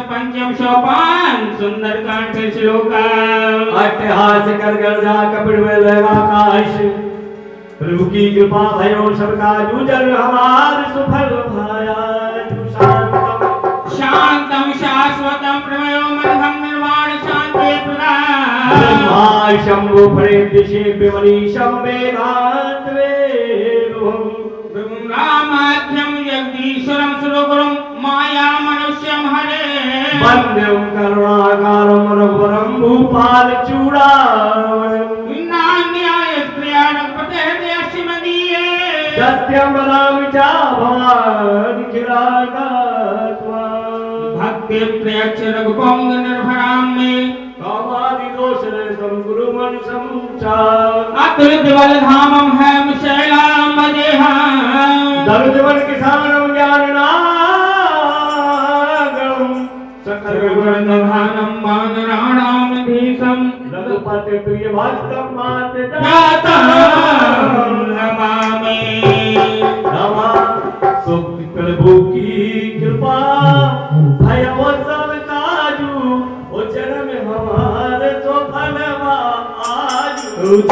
पंचम सोपान सुंदरकांड के श्लोक अट्टहास कर गर्जा कपिड़ में लगाकाश प्रभु की कृपा भयो सबका जूझन हमार सुफल भाया शांतम शाश्वतम प्रमयो मनहम निर्वाण शांति प्रदान ब्रह्मा शंभु फणे दिशे विमली शंभेगात वेरुहम ब्रह्माध्यम जगदीश्वरम सुरगुरुम माया मनुष्यम हरे वंद्यम करुणाकारम रघुवरम भूपाल चूड़ामणिम नान्याय प्रियाणपते देशिमदीये सत्यम वदामि च भवान् चिरागात्मा भक्ति प्रयच्छ रघुपंग निर्भराम में कामादि दोष रहितं गुरु मनसं च अतुलित बल धामम है शैलाम देहम दरुजवन किसानम ज्ञाननागम सकल गुणधानम वानराणाम धीसम रघुपति प्रिय भक्तम मात जातम नमामि नमा सुख प्रभु की कृपा भयव सब काजू उचर में हमारे तो फलवा आजू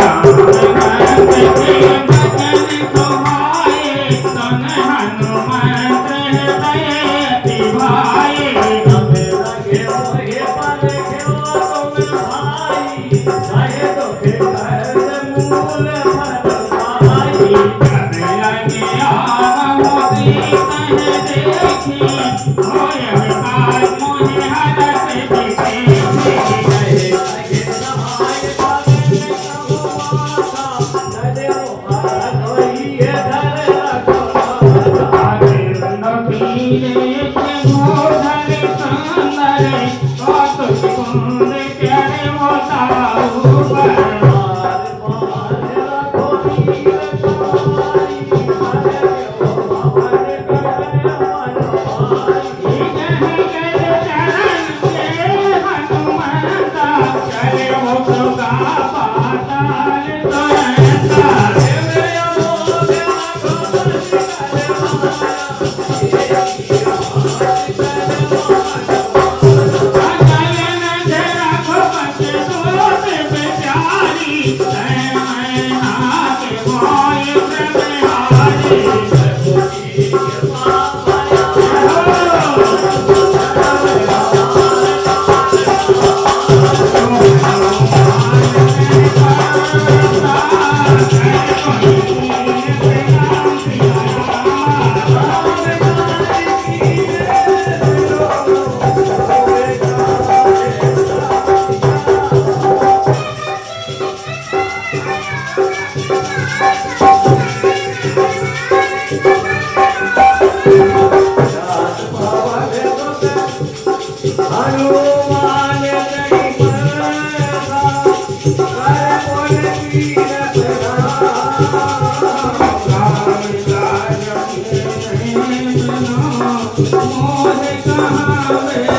मोहे कहाँ वे